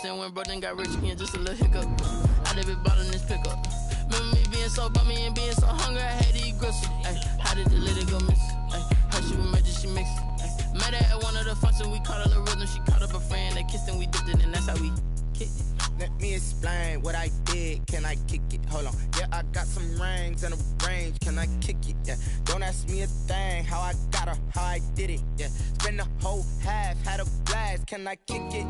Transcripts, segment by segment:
When bro then got rich again, just a little hiccup. I live it ballin' this pickup. Remember me being so bummy and being so hungry, I had to eat gristle. Ay, how did the lady go miss? Ay, how she was major, she mixed. Met her at one of the functions, we caught her the rhythm. She caught up a friend, they kissed and we dipped it, and that's how we kicked it. Let me explain what I did. Can I kick it? Hold on. Yeah, I got some rings and a range. Can I kick it? Yeah. Don't ask me a thing. How I got her, how I did it. Yeah. Spend the whole half, had a blast. Can I kick it?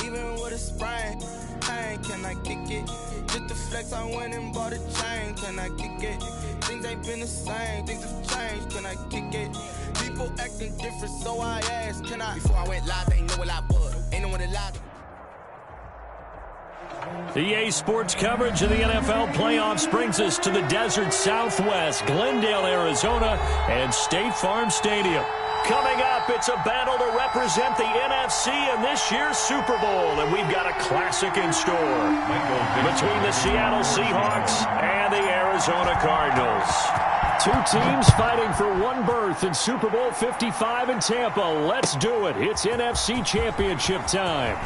Even with a sprain. Hey, can I kick it? Just the flex, I went and bought a chain. Can I kick it? Things ain't been the same. Things have changed. Can I kick it? People acting different, so I asked. Can I? Before I went live, they ain't know what I was. Ain't know what it live. EA Sports coverage of the NFL playoffs brings us to the desert Southwest, Glendale, Arizona, and State Farm Stadium. Coming up, it's a battle to represent the NFC in this year's Super Bowl, and we've got a classic in store between the Seattle Seahawks and the Arizona Cardinals. Two teams fighting for one berth in Super Bowl 55 in Tampa. Let's do it. It's NFC Championship time.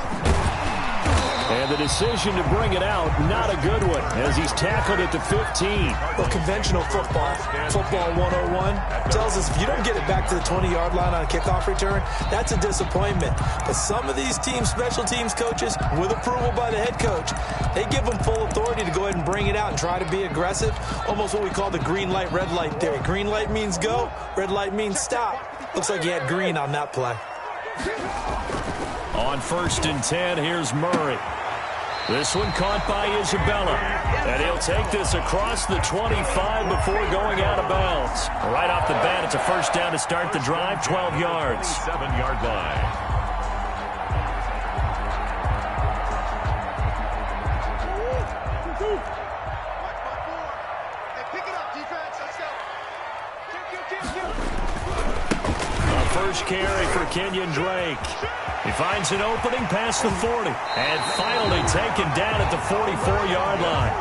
And the decision to bring it out, not a good one, as he's tackled at the 15. Well, conventional football 101, tells us if you don't get it back to the 20-yard line on a kickoff return, that's a disappointment. But some of these team special teams coaches, with approval by the head coach, they give them full authority to go ahead and bring it out and try to be aggressive, almost what we call the green light, red light theory. Green light means go, red light means stop. Looks like he had green on that play. On 1st and 10, here's Murray. This one caught by Isabella. And he'll take this across the 25 before going out of bounds. Right off the bat, it's a first down to start the drive, 12 yards. 7-yard line. First carry for Kenyon Drake. He finds an opening past the 40 and finally taken down at the 44-yard line.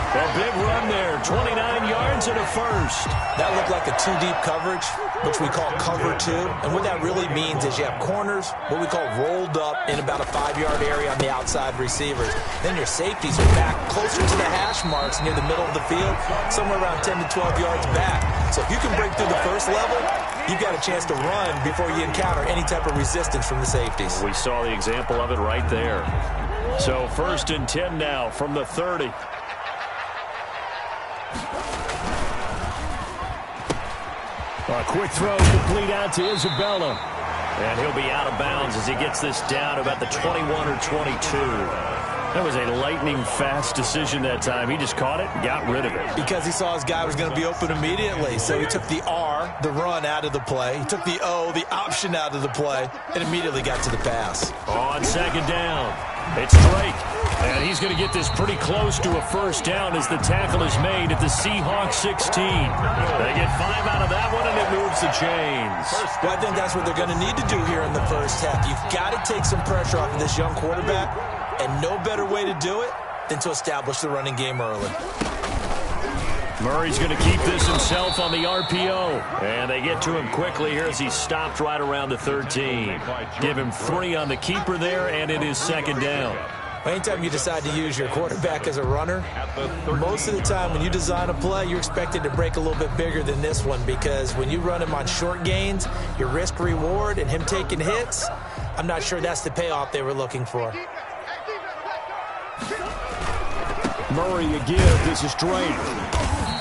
A big run there, 29 yards and a first. That looked like a two-deep coverage, which we call cover two. And what that really means is you have corners, what we call rolled up in about a 5-yard area on the outside receivers. Then your safeties are back closer to the hash marks near the middle of the field, somewhere around 10 to 12 yards back. So if you can break through the first level, you've got a chance to run before you encounter any type of resistance from the safeties. We saw the example of it right there. So 1st and 10 now from the 30. A quick throw complete out to Isabella. And he'll be out of bounds as he gets this down about the 21 or 22. That was a lightning-fast decision that time. He just caught it and got rid of it. Because he saw his guy was going to be open immediately. So he took the R, the run, out of the play. He took the O, the option, out of the play, and immediately got to the pass. On 2nd down, it's Drake. And he's going to get this pretty close to a first down as the tackle is made at the Seahawks 16. They get 5 out of that one, and it moves the chains. Well, I think that's what they're going to need to do here in the first half. You've got to take some pressure off of this young quarterback, and no better way to do it than to establish the running game early. Murray's going to keep this himself on the RPO. And they get to him quickly here as he's stopped right around the 13. Give him 3 on the keeper there, and it is 2nd down. Anytime you decide to use your quarterback as a runner, most of the time when you design a play, you're expected to break a little bit bigger than this one, because when you run him on short gains, your risk-reward and him taking hits, I'm not sure that's the payoff they were looking for. Murray a give. This is Drake.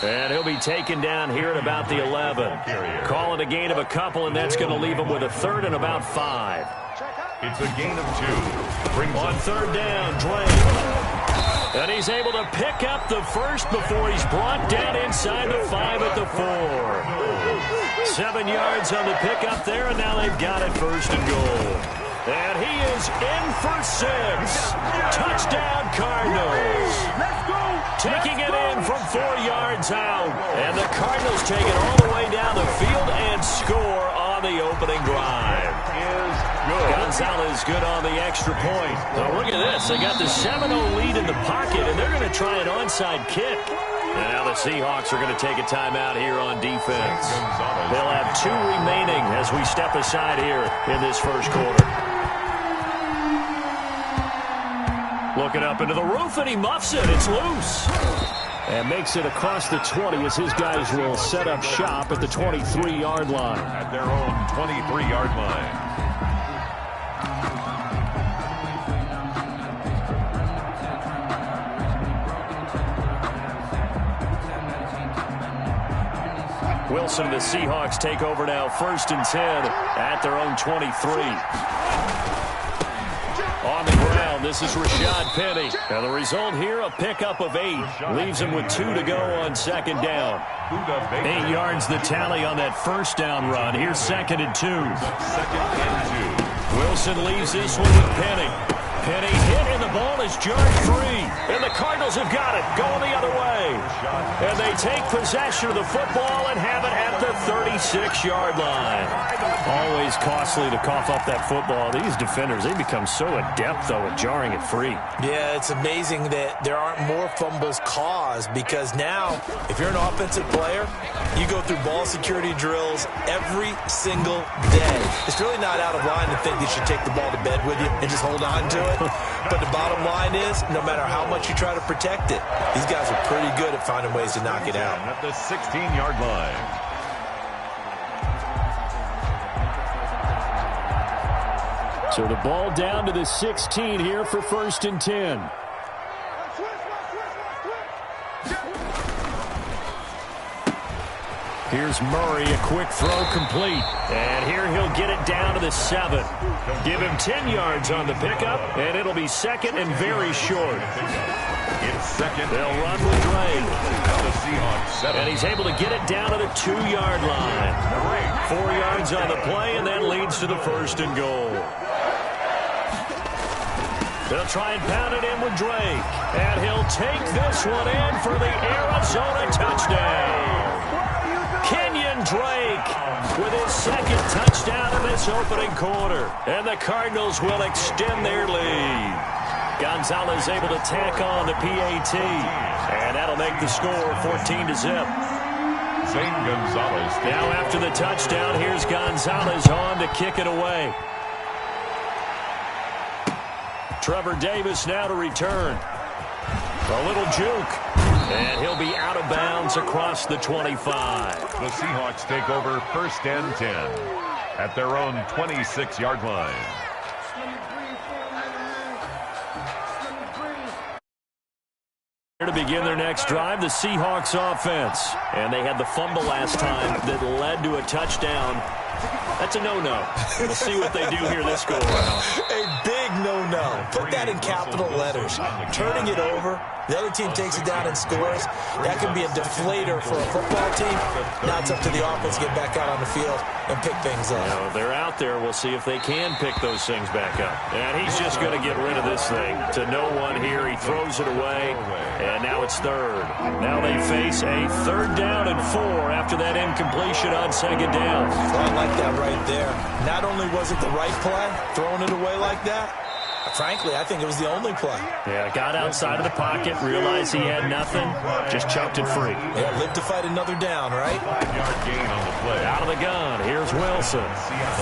And he'll be taken down here at about the 11. Call it a gain of a couple, and that's going to leave him with a 3rd and about 5. It's a gain of 2. On 3rd down, Drake. And he's able to pick up the first before he's brought down inside the 5 at the 4. 7 yards on the pickup there, and now they've got it 1st and goal. And he is in for 6. Touchdown, Cardinals. Taking it in from 4 yards out. And the Cardinals take it all the way down the field and score on the opening drive. Gonzalez good on the extra point. Now look at this. They got the 7-0 lead in the pocket, and they're going to try an onside kick. And now the Seahawks are going to take a timeout here on defense. They'll have 2 remaining as we step aside here in this first quarter. Looking up into the roof, and he muffs it. It's loose. And makes it across the 20 as his guys will set up shop at the 23-yard line. At their own 23-yard line. Wilson and the Seahawks take over now, 1st and 10 at their own 23. On the ground, this is Rashad Penny. And the result here, a pickup of 8. Leaves him with 2 to go on 2nd down. 8 yards the tally on that 1st down run. Here's 2nd and 2. 2nd and 2. Wilson leaves this one with Penny. Penny hit, and the ball is jarred free. And the Cardinals have got it, going the other way. And they take possession of the football and have it at the 36-yard line. Always costly to cough up that football. These defenders, they become so adept, though, at jarring it free. Yeah, it's amazing that there aren't more fumbles caused, because now, if you're an offensive player, you go through ball security drills every single day. It's really not out of line to think you should take the ball to bed with you and just hold on to it. But the bottom line is, no matter how much you try to protect it, these guys are pretty good at finding ways to knock it out. At the 16-yard line. So the ball down to the 16 here for 1st and 10. Here's Murray, a quick throw complete. And here he'll get it down to the 7. Give him 10 yards on the pickup, and it'll be 2nd and very short. It's 2nd. They'll run with Drake. The Seahawks 7. And he's able to get it down to the 2-yard line. 4 yards on the play, and that leads to the 1st and goal. They'll try and pound it in with Drake. And he'll take this one in for the Arizona touchdown. Kenyon Drake with his 2nd touchdown in this opening quarter. And the Cardinals will extend their lead. Gonzalez able to tack on the PAT. And that'll make the score 14-0. Zane Gonzalez. Now after the touchdown, here's Gonzalez on to kick it away. Trevor Davis now to return. A little juke. And he'll be out of bounds across the 25. The Seahawks take over 1st and 10 at their own 26-yard line. Here to begin their next drive, the Seahawks offense. And they had the fumble last time that led to a touchdown. That's a no-no. We'll see what they do here this go-around. A big no-no. Put that in capital letters. Turning it over, the other team takes it down and scores. That can be a deflator for a football team. Now it's up to the offense to get back out on the field and pick things up. You know, they're out there. We'll see if they can pick those things back up. And he's just going to get rid of this thing. To no one here. He throws it away. And now it's 3rd. Now they face a 3rd down and 4 after that incompletion on 2nd down. Well, I like that right there. Not only was it the right play, throwing it away like that, frankly, I think it was the only play. Yeah, got outside of the pocket, realized he had nothing, just chucked it free. Yeah, live to fight another down, right? 5-yard gain on the play. Out of the gun, here's Wilson.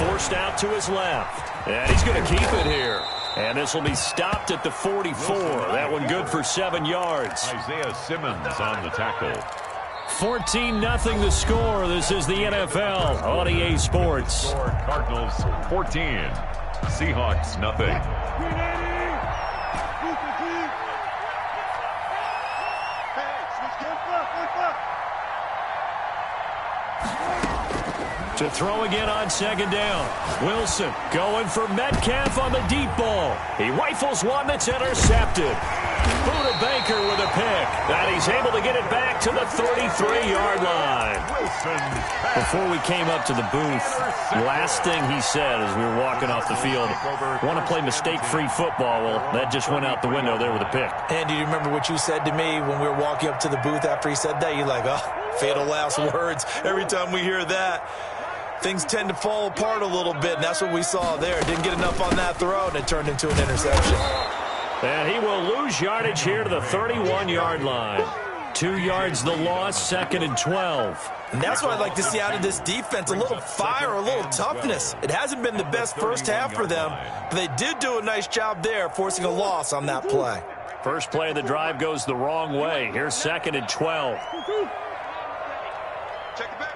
Forced out to his left. And he's going to keep it here. And this will be stopped at the 44. That one good for 7 yards. Isaiah Simmons on the tackle. 14-0 the score. This is the NFL on EA Sports. Cardinals 14. Seahawks nothing. To throw again on 2nd down. Wilson going for Metcalf on the deep ball. He rifles one that's intercepted. Buda Baker with a pick. And he's able to get it back to the 33-yard line. Before we came up to the booth, last thing he said as we were walking off the field, want to play mistake-free football. Well, that just went out the window there with a pick. And do you remember what you said to me when we were walking up to the booth after he said that? You're like, oh, fatal last words. Every time we hear that, things tend to fall apart a little bit, and that's what we saw there. Didn't get enough on that throw, and it turned into an interception. And he will lose yardage here to the 31-yard line. 2 yards the loss, 2nd and 12. And that's what I'd like to see out of this defense, a little fire, a little toughness. It hasn't been the best first half for them, but they did do a nice job there, forcing a loss on that play. First play of the drive goes the wrong way. Here's 2nd and 12. Check it back.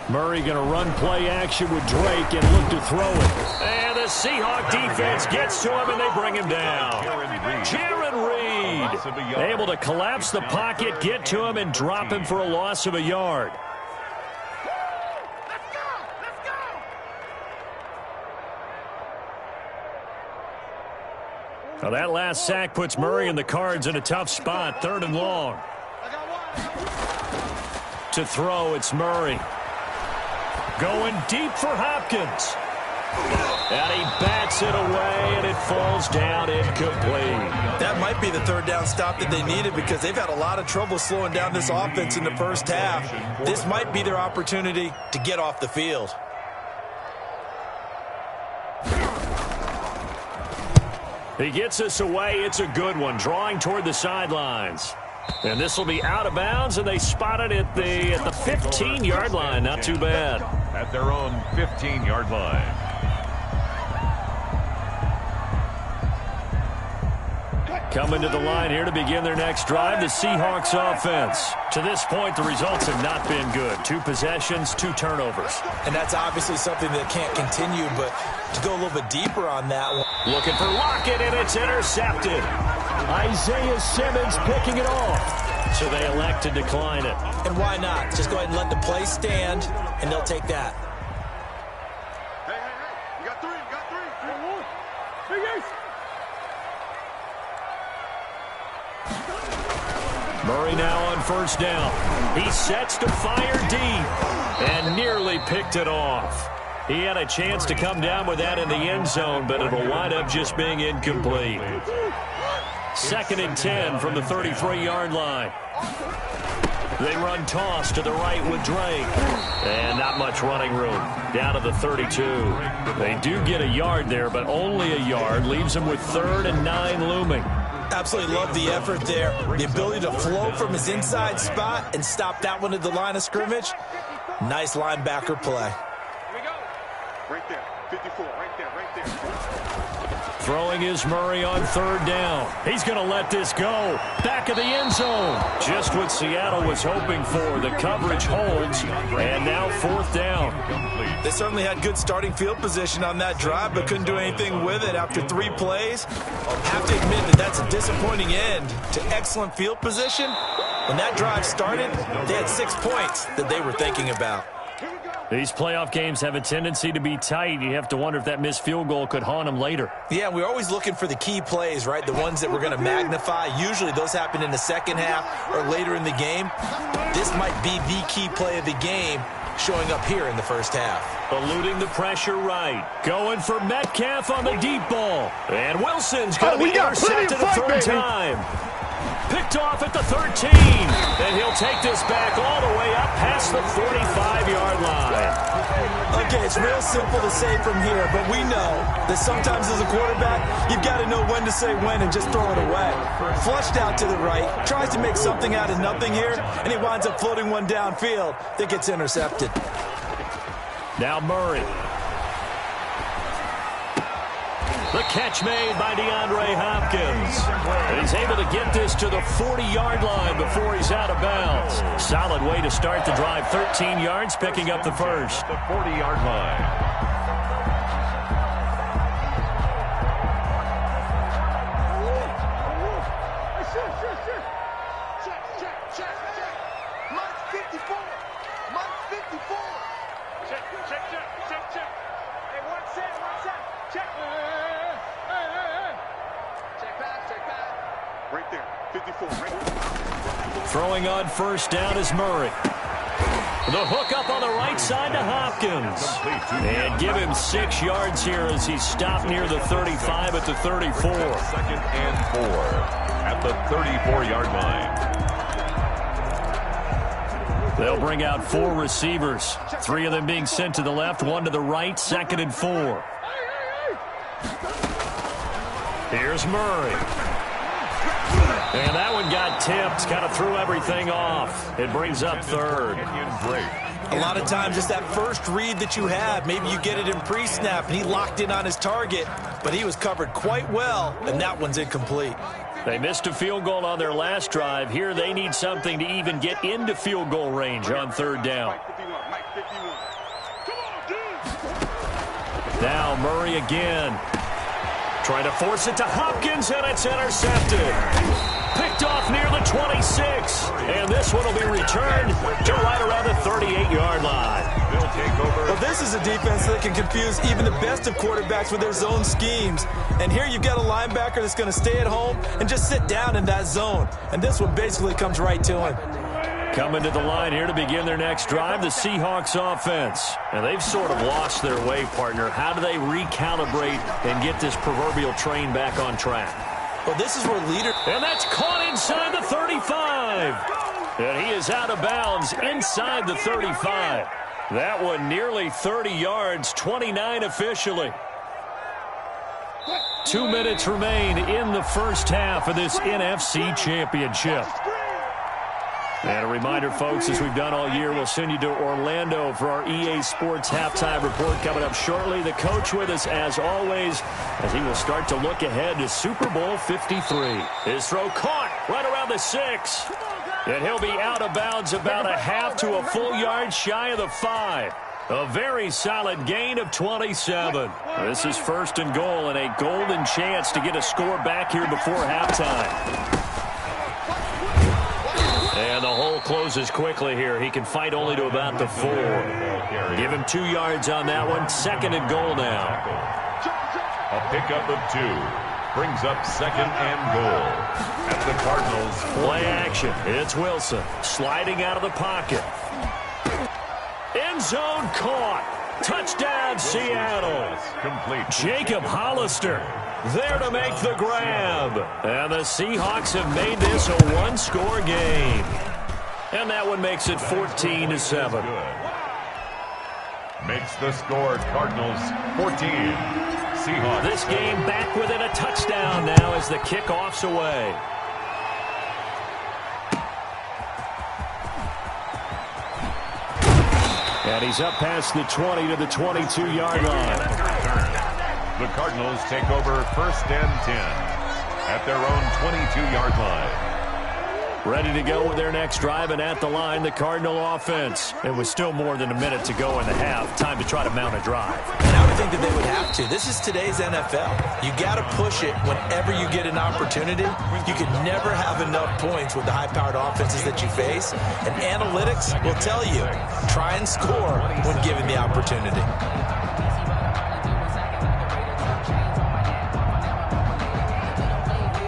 Murray going to run play action with Drake and look to throw it. And the Seahawk defense gets to him, and they bring him down. Jaron Reed able to collapse the pocket, get to him, and drop him for a loss of a yard. Now that last sack puts Murray and the Cards in a tough spot, 3rd and long. To throw, it's Murray. Going deep for Hopkins. And he bats it away, and it falls down incomplete. That might be the 3rd down stop that they needed because they've had a lot of trouble slowing down this offense in the first half. This might be their opportunity to get off the field. He gets us away. It's a good one, drawing toward the sidelines. And this will be out of bounds, and they spot it at the 15-yard line. Not too bad. At their own 15-yard line. Coming to the line here to begin their next drive, the Seahawks offense. To this point, the results have not been good. 2 possessions, 2 turnovers. And that's obviously something that can't continue, but to go a little bit deeper on that one. Looking for Lockett, and it's intercepted. Isaiah Simmons picking it off. So they elect to decline it. And why not? Just go ahead and let the play stand, and they'll take that. Hey. You got 3. Murray now on 1st down. He sets to fire deep and nearly picked it off. He had a chance to come down with that in the end zone, but it'll wind up just being incomplete. 2nd and 10 from the 33-yard line. They run toss to the right with Drake. And not much running room. Down to the 32. They do get a yard there, but only a yard. Leaves them with 3rd and 9 looming. Absolutely love the effort there. The ability to flow from his inside spot and stop that one at the line of scrimmage. Nice linebacker play. Here we go. Right there. 54. Right there. Throwing is Murray on 3rd down. He's going to let this go. Back of the end zone. Just what Seattle was hoping for. The coverage holds. And now 4th down. They certainly had good starting field position on that drive, but couldn't do anything with it after 3 plays. Have to admit that that's a disappointing end to excellent field position. When that drive started, they had 6 points that they were thinking about. These playoff games have a tendency to be tight. You have to wonder if that missed field goal could haunt them later. Yeah, we're always looking for the key plays, right? The ones that we're going to magnify. Usually those happen in the second half or later in the game. This might be the key play of the game showing up here in the first half. Eluding the pressure right. Going for Metcalf on the deep ball. And Wilson's going to be intercepted a 3rd time. Picked off at the 13. And he'll take this back all the way up past the 45-yard line. Okay, it's real simple to say from here, but we know that sometimes as a quarterback, you've got to know when to say when and just throw it away. Flushed out to the right, tries to make something out of nothing here, and he winds up floating one downfield that gets intercepted. Now Murray. The catch made by DeAndre Hopkins. And he's able to get this to the 40-yard line before he's out of bounds. Solid way to start the drive. 13 yards, picking up the first. The 40-yard line. Throwing on 1st down is Murray. The hook up on the right side to Hopkins. And give him 6 yards here as he's stopped near the 35 at the 34. 2nd and 4 at the 34-yard line. They'll bring out 4 receivers, 3 of them being sent to the left, 1 to the right, 2nd and 4. Here's Murray. And that one got tipped, kind of threw everything off. It brings up 3rd. A lot of times it's that first read that you have. Maybe you get it in pre-snap, and he locked in on his target, but he was covered quite well, and that one's incomplete. They missed a field goal on their last drive. Here they need something to even get into field goal range on 3rd down. Now Murray again. Trying to force it to Hopkins, and it's intercepted. Picked off near the 26. And this one will be returned to right around the 38-yard line. They'll take over. Well, this is a defense that can confuse even the best of quarterbacks with their zone schemes. And here you've got a linebacker that's going to stay at home and just sit down in that zone. And this one basically comes right to him. Coming to the line here to begin their next drive, the Seahawks offense. And they've sort of lost their way, partner. How do they recalibrate and get this proverbial train back on track? Well, this is where leader... And that's caught inside the 35. And he is out of bounds inside the 35. That one nearly 30 yards, 29 officially. 2 minutes remain in the first half of this NFC Championship. And a reminder, folks, as we've done all year, we'll send you to Orlando for our EA Sports halftime report coming up shortly. The coach with us, as always, as he will start to look ahead to Super Bowl 53. His throw caught right around the 6. And he'll be out of bounds about a half to a full yard shy of the 5. A very solid gain of 27. This is 1st and goal and a golden chance to get a score back here before halftime. And the hole closes quickly here. He can fight only to about the 4. Give him 2 yards on that one. 2nd and goal now. A pickup of 2. Brings up 2nd and goal. At the Cardinals. Play action. It's Wilson sliding out of the pocket. End zone caught. Touchdown, Seattle. Complete. Jacob Hollister there to make the grab. And the Seahawks have made this a 1-score game. And that one makes it 14-7. Makes the score Cardinals 14. Seahawks. This game back within a touchdown now as the kickoff's away. And he's up past the 20 to the 22-yard line. The Cardinals take over 1st and 10 at their own 22-yard line. Ready to go with their next drive, and at the line, the Cardinal offense. It was still more than a minute to go in the half. Time to try to mount a drive. And I would think that they would have to. This is today's NFL. You got to push it whenever you get an opportunity. You can never have enough points with the high-powered offenses that you face. And analytics will tell you, try and score when given the opportunity.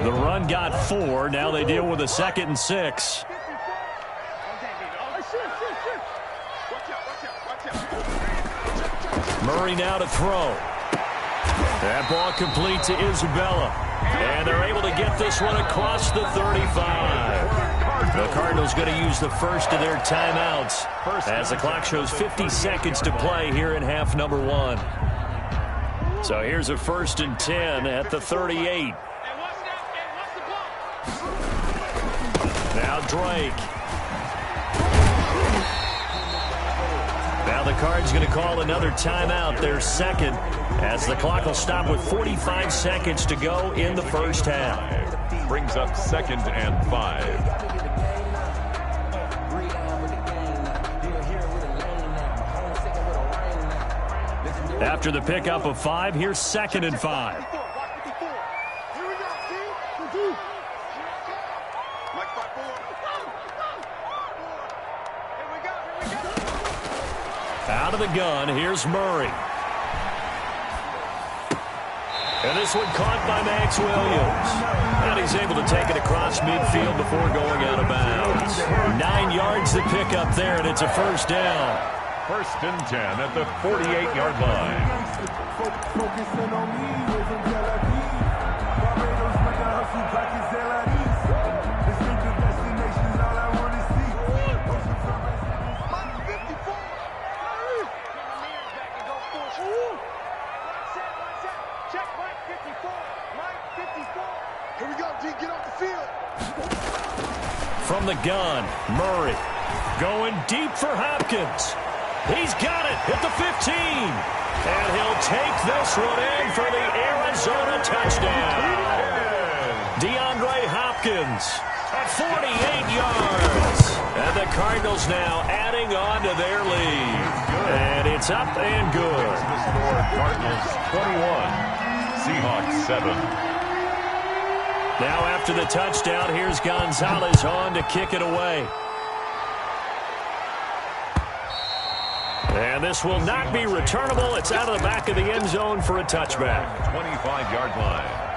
The run got 4. Now they deal with a 2nd and 6. Murray now to throw. That ball complete to Isabella. And they're able to get this one across the 35. The Cardinals going to use the first of their timeouts as the clock shows 50 seconds to play here in half number 1. So here's a 1st and 10 at the 38. Now Drake. Now the Cards going to call another timeout, their 2nd, as the clock will stop with 45 seconds to go in the first half. Brings up 2nd and 5. After the pickup of 5, here's 2nd and 5. Out of the gun, here's Murray. And this one caught by Max Williams. And he's able to take it across midfield before going out of bounds. 9 yards to pick up there, and it's a 1st down. 1st and 10 at the 48-yard line. from the gun. Murray going deep for Hopkins. He's got it at the 15. And he'll take this one in for the Arizona touchdown. DeAndre Hopkins at 48 yards. And the Cardinals now adding on to their lead. And it's up and good. The score, Cardinals 21, Seahawks 7. Now after the touchdown, here's Gonzalez on to kick it away. And this will not be returnable. It's out of the back of the end zone for a touchback. 25-yard line.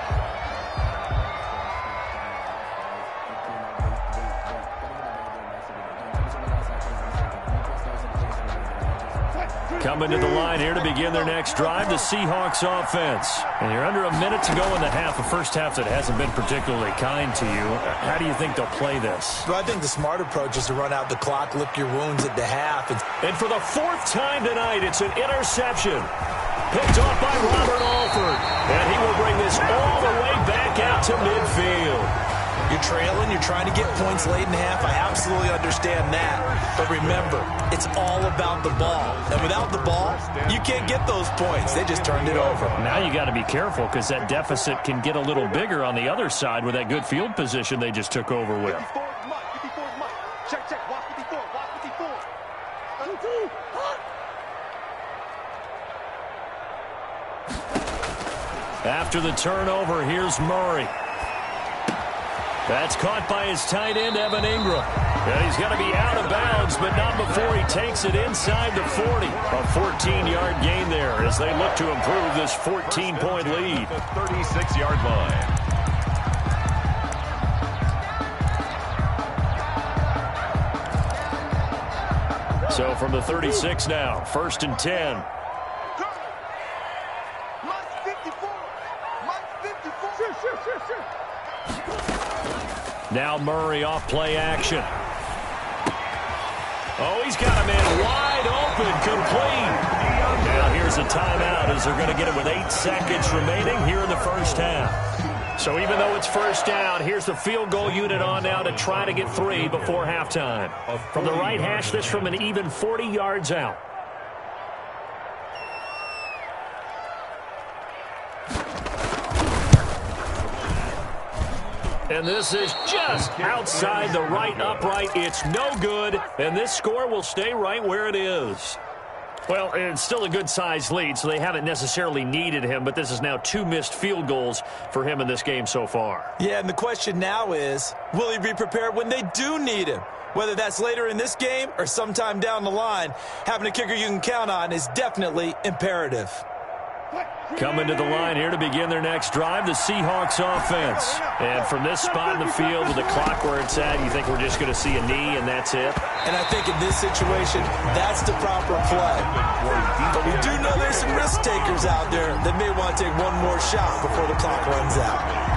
Coming to the line here to begin their next drive, the Seahawks offense. And you're under a minute to go in the half, a first half that hasn't been particularly kind to you. How do you think they'll play this? Well, I think the smart approach is to run out the clock, lick your wounds at the half. And for the fourth time tonight, it's an interception. Picked off by Robert Alford. And he will bring this all the way back out to midfield. You're trailing, you're trying to get points late in half. I absolutely understand that. But remember, it's all about the ball. And without the ball, you can't get those points. They just turned it over. Now you got to be careful because that deficit can get a little bigger on the other side with that good field position they just took over with. 54 is Mike. 54 is Mike. Check, check. Watch 54. Watch 54. After the turnover, here's Murray. That's caught by his tight end, Evan Ingram. And he's going to be out of bounds, but not before he takes it inside the 40. A 14-yard gain there as they look to improve this 14-point lead. The 36-yard line. So from the 36 now, 1st and 10. Mike 54. Mike 54. Sure. Now Murray off play action. Oh, he's got him in wide open, complete. Now here's a timeout as they're going to get it with 8 seconds remaining here in the first half. So even though it's first down, here's the field goal unit on now to try to get 3 before halftime. From the right hash, this from an even 40 yards out. And this is just outside the right upright. It's no good, and this score will stay right where it is. Well, it's still a good-sized lead, so they haven't necessarily needed him, but this is now 2 missed field goals for him in this game so far. Yeah, and the question now is, will he be prepared when they do need him? Whether that's later in this game or sometime down the line, having a kicker you can count on is definitely imperative. Coming to the line here to begin their next drive, the Seahawks offense. And from this spot in the field with the clock where it's at, you think we're just going to see a knee and that's it? And I think in this situation, that's the proper play. But we do know there's some risk takers out there that may want to take one more shot before the clock runs out.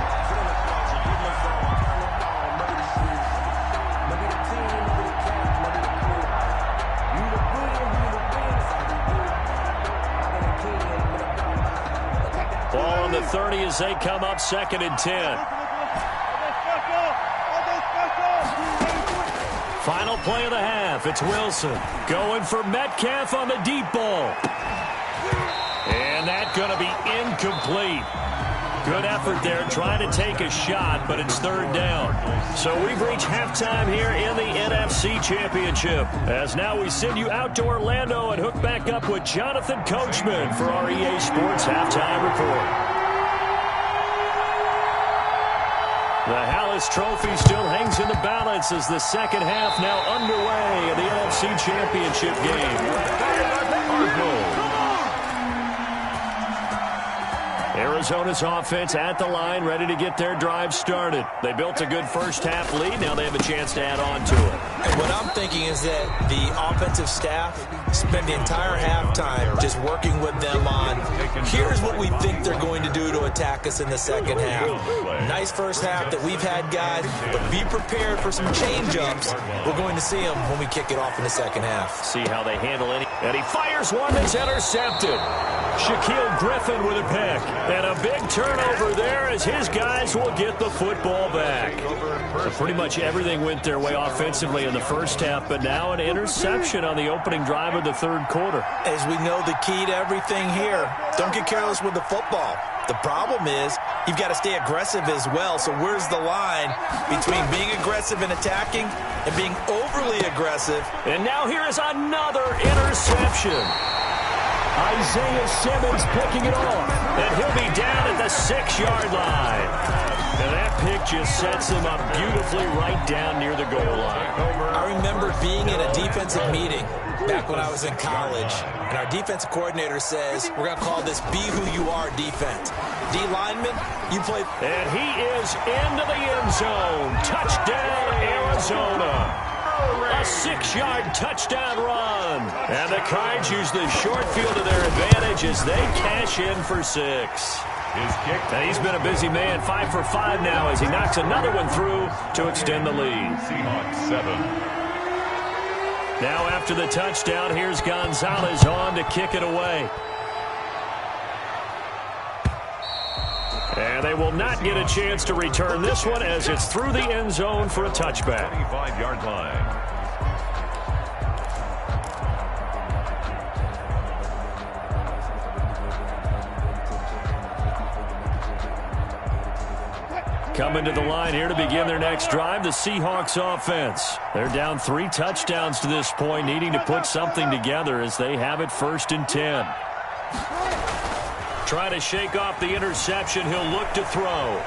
Ball on the 30 as they come up 2nd and 10. Final play of the half. It's Wilson going for Metcalf on the deep ball. And that's going to be incomplete. Good effort there trying to take a shot, but it's 3rd down. So we've reached halftime here in the NFC Championship. As now we send you out to Orlando and hook back up with Jonathan Coachman for our EA Sports Halftime Report. The Hallis Trophy still hangs in the balance as the second half now underway in the NFC Championship game. Arizona's offense at the line, ready to get their drive started. They built a good first half lead. Now they have a chance to add on to it. And what I'm thinking is that the offensive staff spend the entire halftime just working with them on, here's what we think they're going to do to attack us in the second half. Nice first half that we've had, guys, but be prepared for some change-ups. We're going to see them when we kick it off in the second half. See how they handle it. And he fires one that's intercepted. Shaquille Griffin with a pick. And a big turnover there as his guys will get the football back. So pretty much everything went their way offensively in the first half, but now an interception on the opening drive of the third quarter. As we know, the key to everything here, don't get careless with the football. The problem is you've got to stay aggressive as well. So where's the line between being aggressive and attacking and being overly aggressive? And now here is another interception. Isaiah Simmons picking it off. And he'll be down at the 6-yard line. And that pick just sets him up beautifully right down near the goal line. I remember being in a defensive meeting back when I was in college, and our defensive coordinator says, we're going to call this Be Who You Are defense. D lineman, you play. And he is into the end zone. Touchdown, Arizona. A 6-yard touchdown run. And the Cards use the short field to their advantage as they cash in for 6. And he's been a busy man, 5 for 5 now as he knocks another one through to extend the lead. Seahawks 7. Now after the touchdown, here's Gonzalez on to kick it away. And they will not get a chance to return this one as it's through the end zone for a touchback. 25-yard line. Coming to the line here to begin their next drive, the Seahawks offense. They're down 3 touchdowns to this point, needing to put something together as they have it 1st and 10. Trying to shake off the interception, he'll look to throw.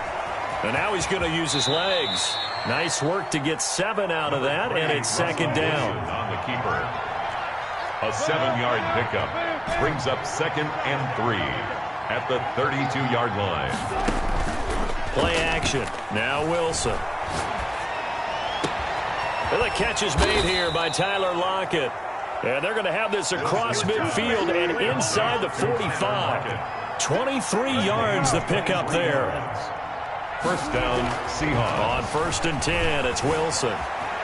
And now he's going to use his legs. Nice work to get 7 out of that, and it's 2nd down. On the keeper. A 7-yard pickup brings up 2nd and 3 at the 32-yard line. Play action. Now Wilson. And the catch is made here by Tyler Lockett. And they're going to have this across midfield and inside the 45. 23 yards the pickup there. 1st down, Seahawks. On 1st and 10, it's Wilson.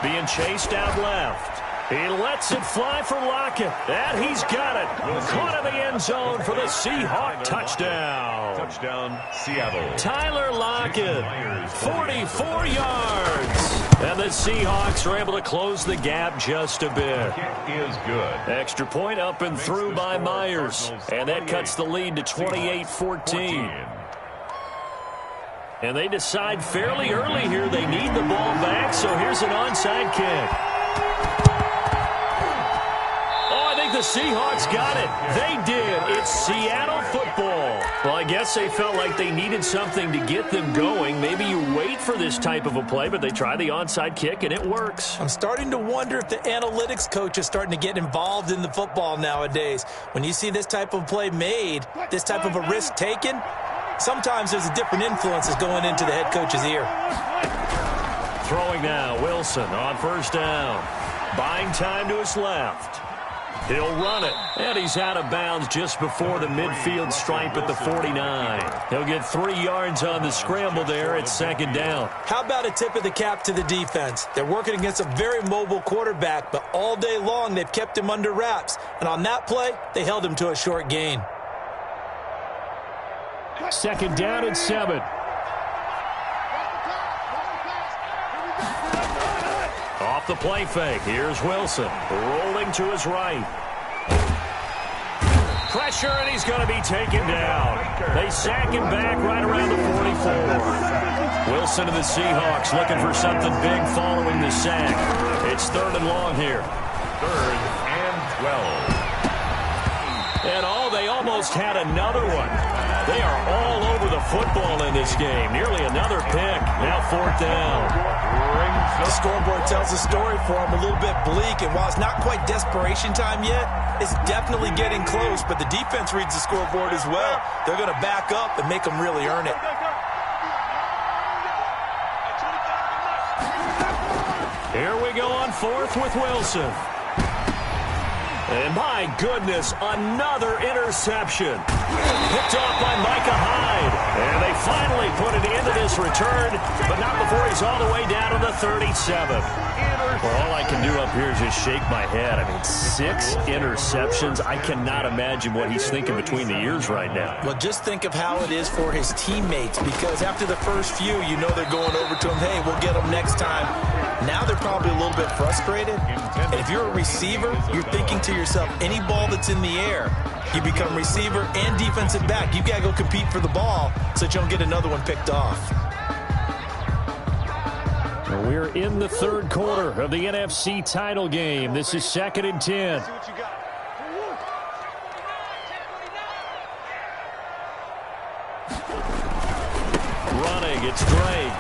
Being chased out left. He lets it fly for Lockett. And he's got it. Caught in the end zone for the Seahawk touchdown. Touchdown, Seattle. Tyler Lockett, 44 yards. And the Seahawks are able to close the gap just a bit. Kick is good. Extra point up and through by Myers. And that cuts the lead to 28-14. And they decide fairly early here they need the ball back, so here's an onside kick. The Seahawks got it. They did. It's Seattle football. Well, I guess they felt like they needed something to get them going. Maybe you wait for this type of a play, but they try the onside kick, and it works. I'm starting to wonder if the analytics coach is starting to get involved in the football nowadays. When you see this type of play made, this type of a risk taken, sometimes there's a different influences going into the head coach's ear. Throwing now, Wilson on 1st down. Buying time to his left. He'll run it, and he's out of bounds just before the midfield stripe at the 49. He'll get 3 yards on the scramble there at 2nd down. How about a tip of the cap to the defense? They're working against a very mobile quarterback, but all day long they've kept him under wraps. And on that play, they held him to a short gain. 2nd down and 7. Off the play fake. Here's Wilson. Rolling to his right. Pressure, and he's going to be taken down. They sack him back right around the 44. Wilson and the Seahawks looking for something big following the sack. It's 3rd and long here. 3rd and 12. And they almost had another one. They are all over the football in this game. Nearly another pick. Now 4th down. The scoreboard tells the story for him, a little bit bleak, and while it's not quite desperation time yet, it's definitely getting close, but the defense reads the scoreboard as well. They're going to back up and make them really earn it. Here we go on 4th with Wilson. And my goodness, another interception. Picked off by Micah Hyde. And they finally put an end to this return, but not before he's all the way down to the 37. Well, all I can do up here is just shake my head. I mean, 6 interceptions. I cannot imagine what he's thinking between the ears right now. Well, just think of how it is for his teammates, because after the first few, you know they're going over to him, hey, we'll get him next time. Now they're probably a little bit frustrated. And if you're a receiver, you're thinking to yourself, any ball that's in the air, you become receiver and defensive back. You've got to go compete for the ball so that you don't get another one picked off. We're in the third quarter of the NFC title game. This is 2nd and 10. Running, it's Drake.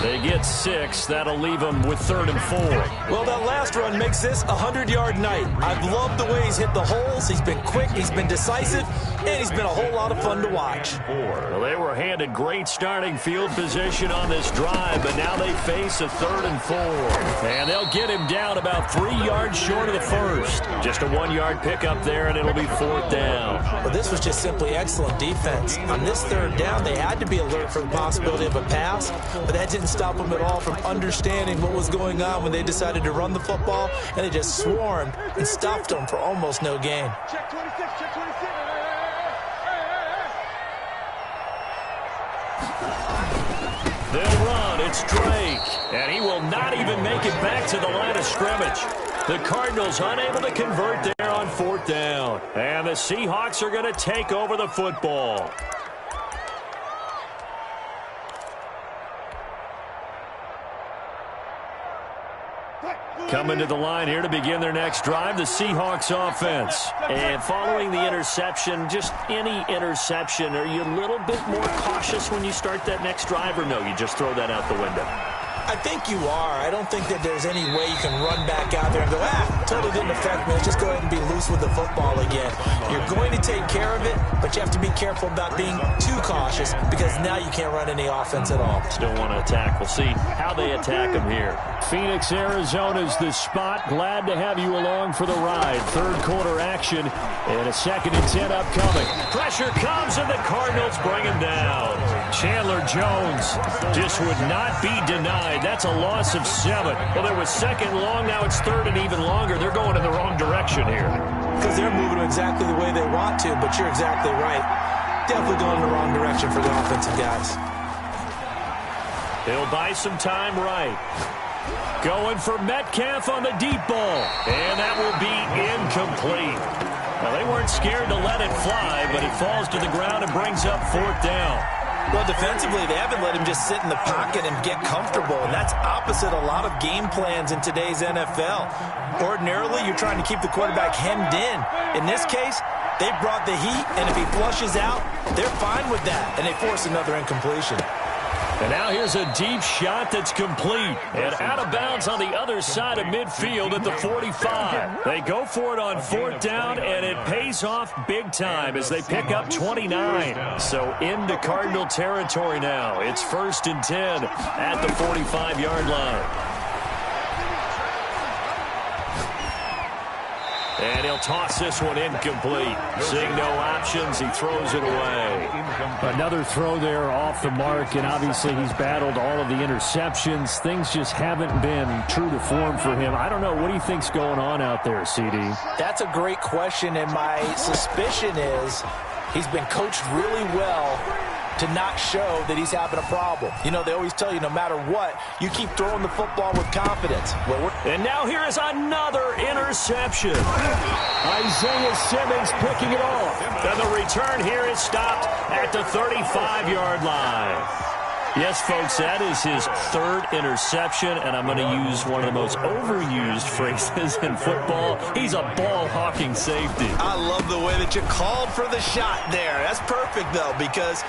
They get 6. That'll leave them with 3rd and 4. Well, that last run makes this a 100-yard night. I've loved the way he's hit the holes. He's been quick, he's been decisive, and he's been a whole lot of fun to watch. Well, they were handed great starting field position on this drive, but now they face a 3rd and 4. And they'll get him down about 3 yards short of the first. Just a 1-yard pickup there, and it'll be 4th down. Well, this was just simply excellent defense. On this 3rd down, they had to be alert for the possibility of a pass, but that didn't stop them at all from understanding what was going on when they decided to run the football, and they just swarmed and stuffed them for almost no gain. Check 26, check 26. They'll run. It's Drake. And he will not even make it back to the line of scrimmage. The Cardinals unable to convert there on 4th down. And the Seahawks are going to take over the football. Coming to the line here to begin their next drive, the Seahawks offense. And following the interception, just any interception, are you a little bit more cautious when you start that next drive, or no, you just throw that out the window? I think you are. I don't think that there's any way you can run back out there and go, totally didn't affect me. Let's just go ahead and be loose with the football again. You're going to take care of it, but you have to be careful about being too cautious, because now you can't run any offense at all. Still want to attack. We'll see how they attack them here. Phoenix, Arizona's the spot. Glad to have you along for the ride. Third quarter action and a 2nd and 10 upcoming. Pressure comes and the Cardinals bring him down. Chandler Jones just would not be denied. That's a loss of 7. Well, there was 2nd long. Now it's 3rd and even longer. They're going in the wrong direction here. Because they're moving exactly the way they want to, but you're exactly right. Definitely going in the wrong direction for the offensive guys. He'll buy some time right. Going for Metcalf on the deep ball. And that will be incomplete. Now, they weren't scared to let it fly, but it falls to the ground and brings up 4th down. Well, defensively, they haven't let him just sit in the pocket and get comfortable, and that's opposite a lot of game plans in today's NFL. Ordinarily, you're trying to keep the quarterback hemmed in. In this case, they brought the heat, and if he flushes out, they're fine with that, and they force another incompletion. And now here's a deep shot that's complete. And out of bounds on the other side of midfield at the 45. They go for it on 4th down, and it pays off big time as they pick up 29. So into Cardinal territory now. It's 1st and 10 at the 45-yard line. And he'll toss this one incomplete. Seeing no options, he throws it away. Another throw there off the mark, and obviously he's battled all of the interceptions. Things just haven't been true to form for him. I don't know. What do you think's going on out there, CD? That's a great question, and my suspicion is he's been coached really well to not show that he's having a problem. You know, they always tell you no matter what, you keep throwing the football with confidence. And now here is another interception. Isaiah Simmons picking it off. And the return here is stopped at the 35-yard line. Yes, folks, that is his 3rd interception, and I'm going to use one of the most overused phrases in football. He's a ball-hawking safety. I love the way that you called for the shot there. That's perfect, though, because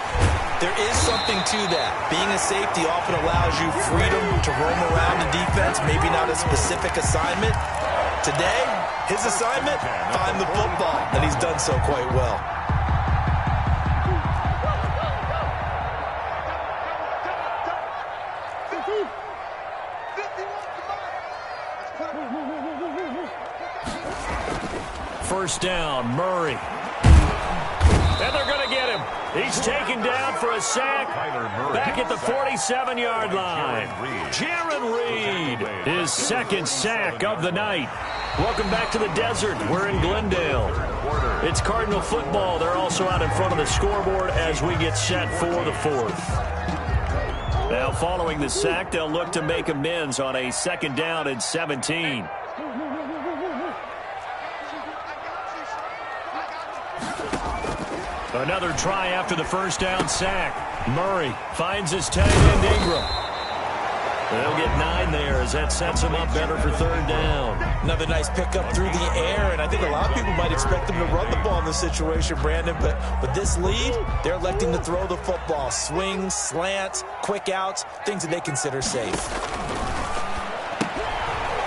there is something to that. Being a safety often allows you freedom to roam around the defense, maybe not a specific assignment. Today, his assignment, find the football, and he's done so quite well. first down. Murray. And they're going to get him. He's taken down for a sack back at the 47-yard line. Jarran Reed, his second sack of the night. Welcome back to the desert. We're in Glendale. It's Cardinal football. They're also out in front of the scoreboard as we get set for the fourth. Now, following the sack, they'll look to make amends on a second down and 17. Another try after the first down sack. Murray finds his tight end Ingram. They'll get 9 there as that sets him up better for third down. Another nice pickup through the air, and I think a lot of people might expect them to run the ball in this situation, Brandon, but with this lead, they're electing to throw the football. Swings, slants, quick outs, things that they consider safe.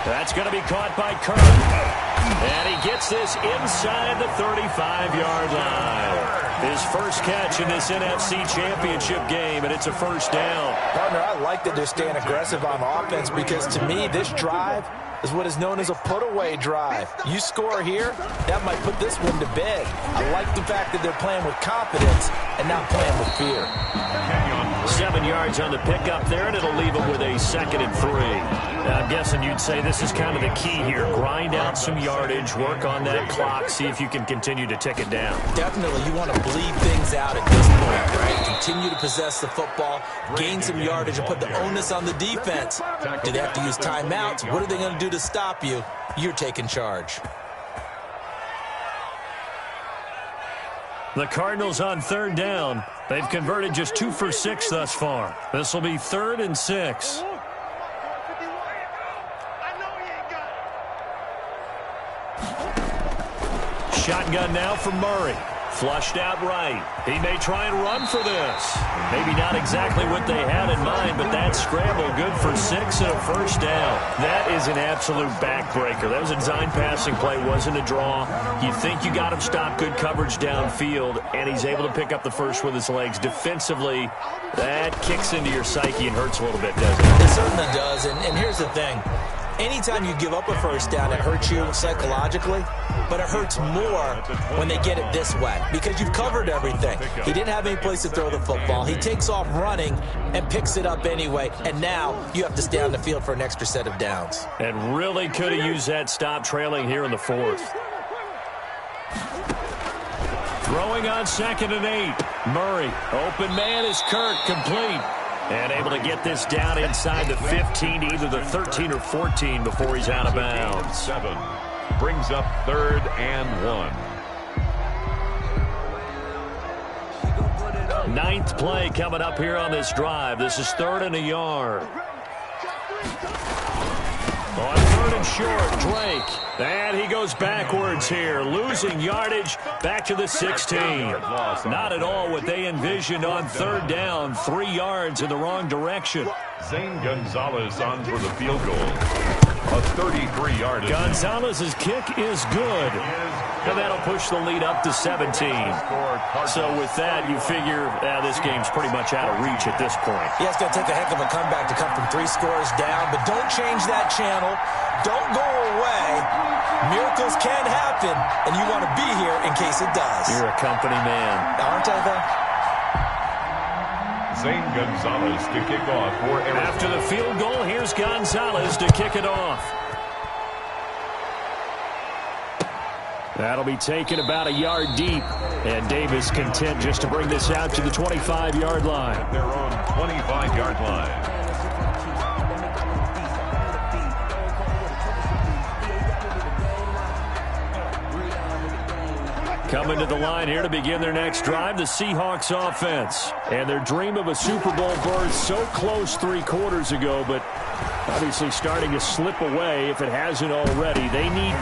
That's going to be caught by Kirk. And he gets this inside the 35-yard line. His first catch in this NFC Championship game, and it's a first down. Partner, I like that they're staying aggressive on offense because, to me, this drive is what is known as a put-away drive. You score here, that might put this one to bed. I like the fact that they're playing with confidence and not playing with fear. 7 yards on the pickup there, and it'll leave them with a 2nd and 3. Now, I'm guessing you'd say this is kind of the key here. Grind out some yardage, work on that clock, see if you can continue to tick it down. Definitely, you want to bleed things out at this point, right? Continue to possess the football, gain some yardage, and put the onus on the defense. Do they have to use timeouts? What are they going to do to stop you? You're taking charge. The Cardinals on third down. They've converted just 2 for 6 thus far. This will be 3rd and 6. Shotgun now for Murray. Flushed out right. He may try and run for this. Maybe not exactly what they had in mind, but that scramble good for 6 and a first down. That is an absolute backbreaker. That was a design passing play, wasn't a draw. You think you got him stopped, good coverage downfield, and he's able to pick up the first with his legs. Defensively, that kicks into your psyche and hurts a little bit, doesn't it? It certainly does, and here's the thing. Anytime you give up a first down, it hurts you psychologically, but it hurts more when they get it this way because you've covered everything. He didn't have any place to throw the football. He takes off running and picks it up anyway, and now you have to stay on the field for an extra set of downs. And really could have used that stop trailing here in the 4th. Throwing on 2nd and 8. Murray, open man is Kirk, complete. And able to get this down inside the 15, either the 13 or 14 before he's out of bounds. 7 brings up 3rd and 1. 9th play coming up here on this drive. This is 3rd and a yard. On 3rd and short, Drake. And he goes backwards here, losing yardage back to the 16. Not at all what they envisioned on 3rd down, 3 yards in the wrong direction. Zane Gonzalez on for the field goal. A 33-yard. Gonzalez's kick is good. And that'll push the lead up to 17. So with that, you figure this game's pretty much out of reach at this point. Yeah, it's going to take a heck of a comeback to come from 3 scores down, but don't change that channel. Don't go away. Miracles can happen, and you want to be here in case it does. You're a company man. Aren't I, though? Zane Gonzalez to kick off for Arizona. After the field goal, here's Gonzalez to kick it off. That'll be taken about a yard deep. And Davis content just to bring this out to the 25-yard line. At their own 25-yard line. Coming to the line here to begin their next drive, the Seahawks offense. And their dream of a Super Bowl berth so close 3 quarters ago, but obviously starting to slip away if it hasn't already. They need...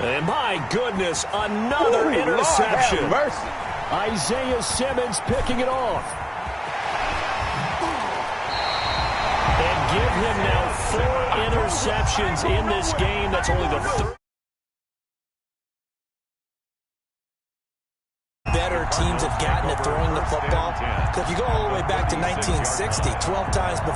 And my goodness, another interception. Isaiah Simmons picking it off. And give him now 4 interceptions in this game. That's only the 3rd. Better teams have gotten at throwing the football. If you go all the way back to 1960, 12 times before.